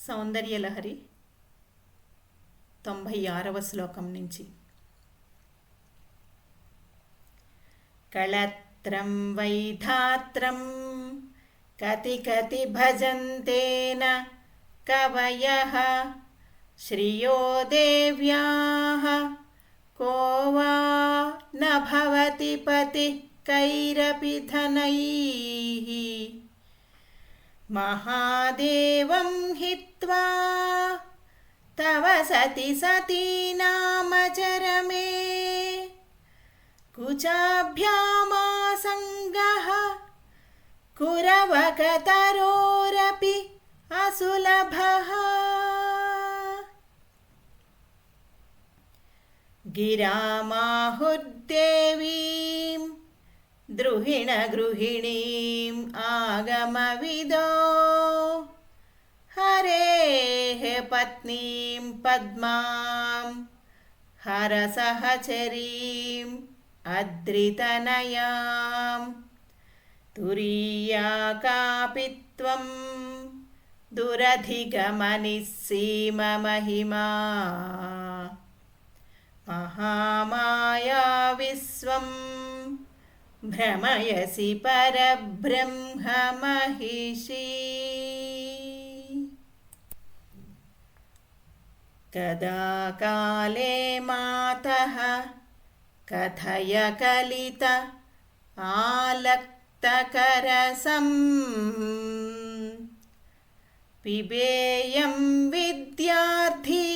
సౌందర్యలహరి 96వ శ్లోకం నుంచి. కళత్రం వైధాత్రం కతి కతి భజంతేన కవయః శ్రియో దేవ్యాః కో వా న భవతి పతిః కైరపి ధనైః మహాదేవం హిత్వా తవ సతి సతీనామచరమే కుచాభ్యామాసంగః కురవకతరోరపి అసులభః గిరామాహుర్దేవీం ద్రుహిణ గృహిణీం ఆగమవిదో హరేః పత్నీం పద్మాం హరసహచరీం అద్రితనయాం తురీయా కాపి త్వం దురధిగమనిస్సీమ మహిమా మహామాయా విశ్వం భ్రమయసి పరబ్రహ్మ మహిషీ కదా కాలే మాతః కథయ కలిత ఆలక్తకరసం పిబేయం విద్యార్థీ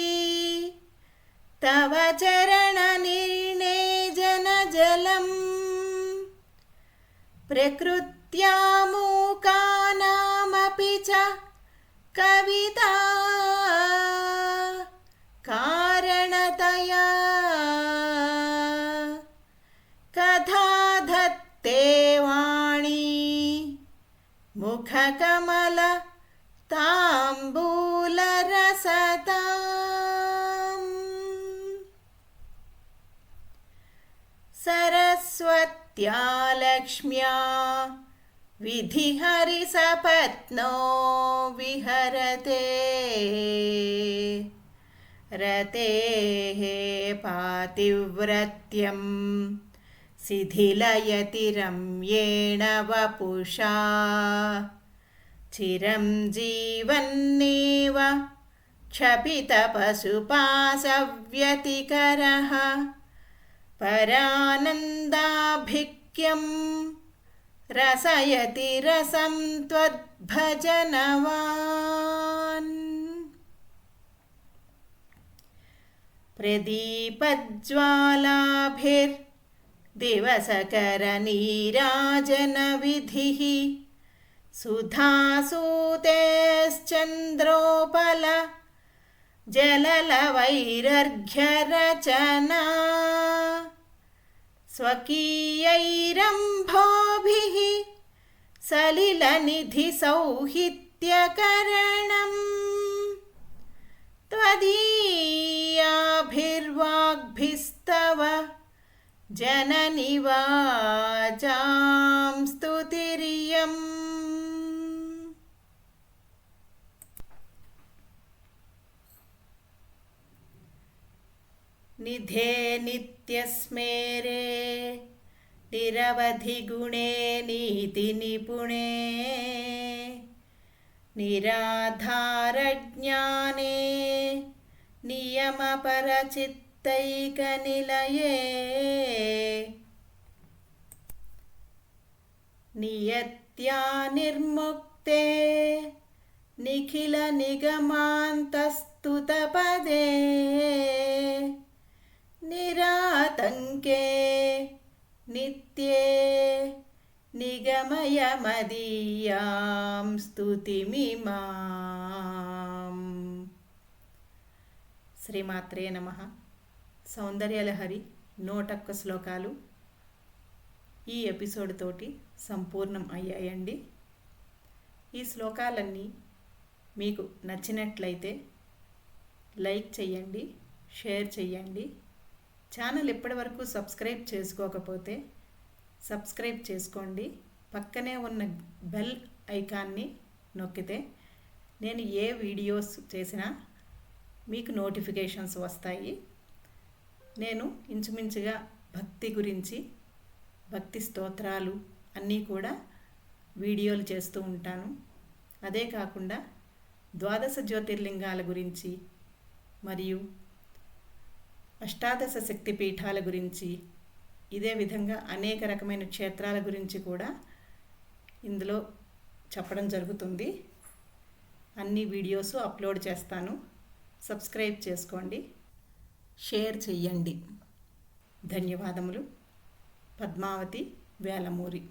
తవ చరణ నిర్ణేజన జలం ప్రకృత్యా మూకానామపి చ కవితా కారణతయా కథా ధత్తే వాణీ ముఖకమల తాంబూలరసతాం సరస్వత్యా లక్ష్మ్యా విధిహరిసపత్నో విహరతే రతేః పాతివ్రత్యం శిథిలయతి రమ్యేణ వపుషా చిరం జీవన్నేవ క్షపితపశుపాశవ్యతికరః పరానందాభిక్యం రసయతి రసం త్వద్భజనవాన్ ప్రదీపజ్వాలాభిర్దివసకరనీరాజనవిధిః సుధాసూతేశ్చంద్రోపల జలలవైరర్ఘ్యరచనా స్వకీయైరంభోభిః సలిలనిధిసౌహిత్యకరణం త్వదీయాభిర్వాగ్భిస్తవ జనని వాచాం స్తుతిరియం. నిధే నిత్యస్మేరే నిరవధి గుణే నీతి నిపుణే నిరాధారజ్ఞానే నియమపరచిత్తైకనిలయే నియత్యా నిర్ముక్తే నిఖిల నిగమాంతస్తుతపదే నిరాతంకే నిత్యే నిగమయ మదీయాం స్తుతిమిమాం. శ్రీమాత్రే నమః. సౌందర్యలహరి 101 శ్లోకాలు ఈ ఎపిసోడ్ తోటి సంపూర్ణం అయ్యాయండి. ఈ శ్లోకాలన్నీ మీకు నచ్చినట్లయితే లైక్ చేయండి, షేర్ చేయండి. ఛానల్ ఇప్పటివరకు సబ్స్క్రైబ్ చేసుకోకపోతే సబ్స్క్రైబ్ చేసుకోండి. పక్కనే ఉన్న బెల్ ఐకాన్ని నొక్కితే నేను ఏ వీడియోస్ చేసినా మీకు నోటిఫికేషన్స్ వస్తాయి. నేను ఇంచుమించుగా భక్తి గురించి, భక్తి స్తోత్రాలు అన్నీ కూడా వీడియోలు చేస్తూ ఉంటాను. అదే కాకుండా ద్వాదశ జ్యోతిర్లింగాల గురించి మరియు అష్టాదశ శక్తి పీఠాల గురించి, ఇదే విధంగా అనేక రకమైన క్షేత్రాల గురించి కూడా ఇందులో చెప్పడం జరుగుతుంది. అన్ని వీడియోస్ అప్లోడ్ చేస్తాను. సబ్స్క్రైబ్ చేసుకోండి, షేర్ చెయ్యండి. ధన్యవాదములు. పద్మావతి వేలమూరి.